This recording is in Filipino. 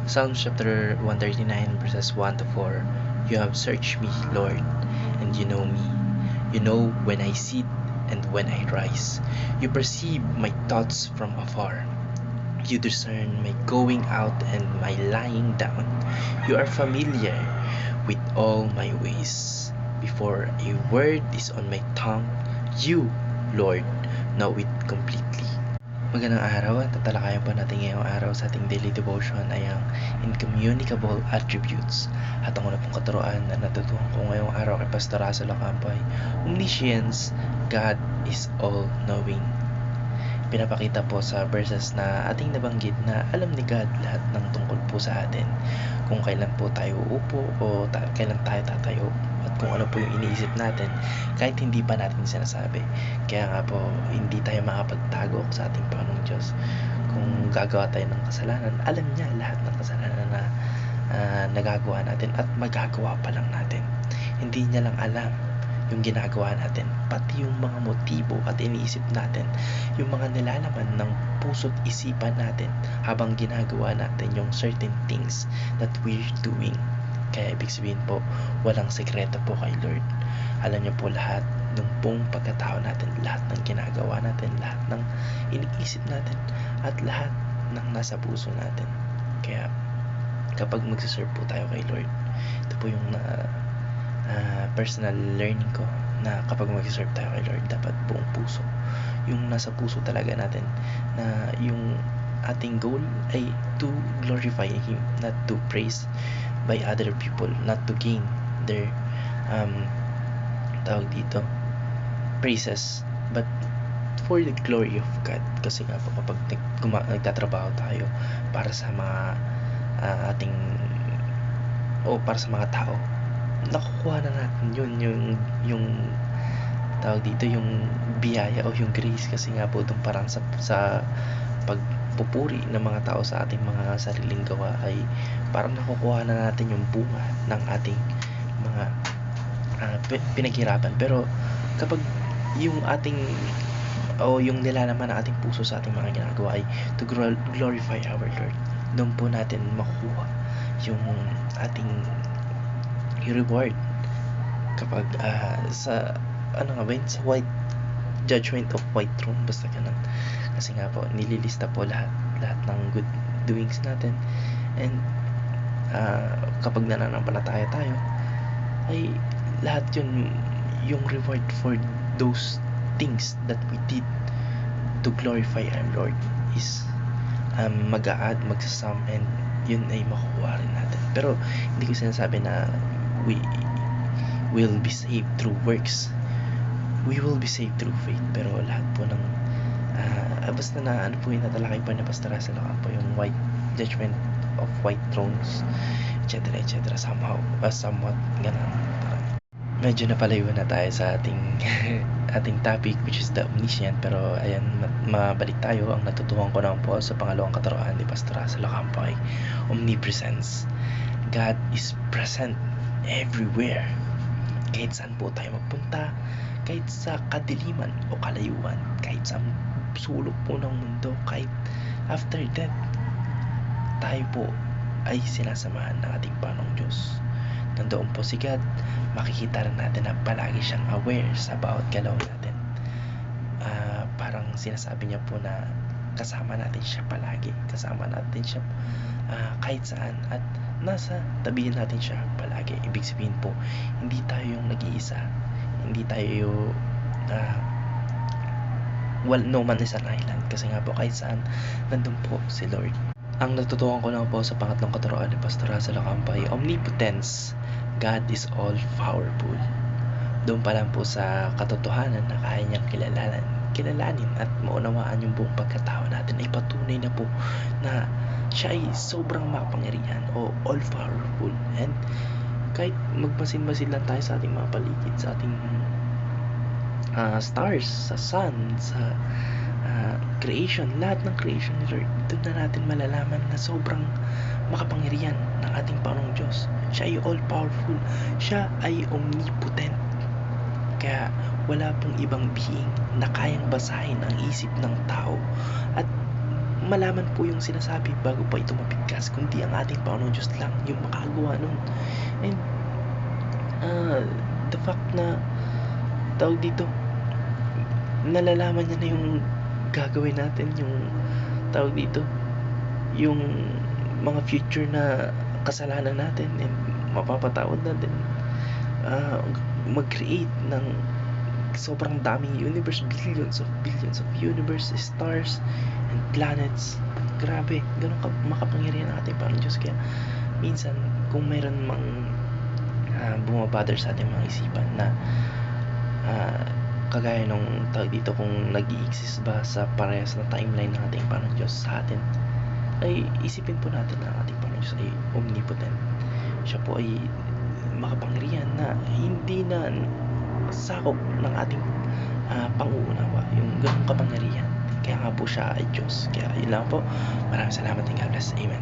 Psalms chapter 139 verses 1 to 4. You have searched me, Lord, and you know me. You know when I sit and when I rise. You perceive my thoughts from afar. You discern my going out and my lying down. You are familiar with all my ways. Before a word is on my tongue, you, Lord, know it completely. Magandang araw at tatalakayan po natin ngayong araw sa ating daily devotion ay ang incommunicable attributes. At ang una pong katuruan na natutuhan ko ngayong araw kay Pastor Russell Ocampo ay omniscience, God is all-knowing. Pinapakita po sa verses na ating nabanggit na alam ni God lahat ng tungkol po sa atin. Kung kailan po tayo uupo o kailan tayo tatayo at kung ano po yung iniisip natin kahit hindi pa natin sinasabi. Kaya nga po hindi tayo makapagtago sa ating Panginoong Diyos. Kung gagawa tayo ng kasalanan, alam niya lahat ng kasalanan na nagagawa natin at magagawa pa lang natin. Hindi niya lang alam yung ginagawa natin, pati yung mga motibo at iniisip natin, yung mga nilalaman ng puso't isipan natin habang ginagawa natin yung certain things that we're doing. Kaya ibig sabihin po, walang sekreto po kay Lord. Alam niya po lahat ng buong pagkatao natin, lahat ng ginagawa natin, lahat ng iniisip natin, at lahat ng nasa puso natin. Kaya kapag magsiserve po tayo kay Lord, ito po yung personal learning ko na kapag mag-serve tayo kay Lord, dapat buong puso. Yung nasa puso talaga natin na yung ating goal ay to glorify Him, not to praise by other people, not to gain their tawag dito, praises, but for the glory of God. Kasi nga po kapag nagtatrabaho tayo para sa mga ating o para sa mga tao, nakukuha na natin yung tawag dito, yung biyaya o yung grace, kasi nga po doon parang sa pagpupuri ng mga tao sa ating mga sariling gawa ay parang nakukuha na natin yung bunga ng ating mga pinaghirapan. Pero kapag yung ating o yung nilalaman ng ating puso sa ating mga ginagawa ay to glorify our Lord, doon po natin makukuha yung ating reward kapag sa ano nga ba yun, sa white judgment of white throne, basta ganun. Kasi nga po nililista po lahat ng good doings natin, and kapag nananampalataya tayo ay lahat yun, yung reward for those things that we did to glorify our Lord is mag-a-add, magsasum, and yun ay makukuha rin natin. Pero hindi ko sinasabi na we will be saved through works. We will be saved through faith. Pero lahat po ng basta na ano po yung natalakay pa ni Pastor Russell Ocampo, yung white judgment of white thrones, etc. Somehow, somewhat ganun. Medyo napalayo na tayo sa ating ating topic, which is the omniscient. Pero ayan, mabalik tayo. Ang natutuhan ko naman po sa pangalawang katuruan ni Pastor Russell Ocampo ay omnipresence. God is present everywhere. Kahit saan po tayo magpunta, kahit sa kadiliman o kalayuan, kahit sa sulok po ng mundo, kahit after death, tayo po ay sinasamahan ng ating Panginoong Diyos. Nandoon po si God, makikita rin natin na palagi siyang aware sa bawat galaw natin. Parang sinasabi niya po na kasama natin siya palagi, kasama natin siya kahit saan, at nasa tabi natin siya palagi. Ibig sabihin po, hindi tayo yung nag-iisa, hindi tayo no man is an island, kasi nga po kahit saan nandun po si Lord. Ang natutuhan ko lang po sa pangatlong katuruan ni Pastor Russell Ocampo ay omnipotence, God is all powerful. Doon pa lang po sa katotohanan na kaya niyang kilalanin at maunawaan yung buong pagkatao natin, ay patunay na po na siya ay sobrang makapangyarihan o all powerful. And kahit magmasin-masin lang tayo sa ating mga paligid, sa ating stars, sa sun, sa creation, lahat ng creation ni Lord, doon na natin malalaman na sobrang makapangyarihan ng ating Panginoong Diyos. Siya ay all powerful, siya ay omnipotent. Kaya wala pong ibang being na kayang basahin ang isip ng tao at malaman po yung sinasabi bago pa ito mabigkas, kundi ang ating Panginoon Diyos lang yung makagawa nun. And the fact na tawag dito, nalalaman niya na yung gagawin natin, yung tawag dito, yung mga future na kasalanan natin, and mapapatawad natin, mag-create ng sobrang daming universe, billions of universe, stars and planets. Grabe, ganun makapangyarihan ang ating Panginoon Diyos. Kaya minsan kung mayroon mang bumabother sa ating mga isipan na kagaya nung tawag dito, kung nag-i-exist ba sa parehas na timeline ng ating Panginoon Diyos sa atin, ay isipin po natin na ang ating Panginoon Diyos ay omnipotent. Siya po ay makapangyarihan na hindi na sakop ng ating panguunawa, yung ganung kapangyarihan. Kaya nga po siya ay Diyos. Kaya yun lang po. Maraming salamat and God bless. Amen.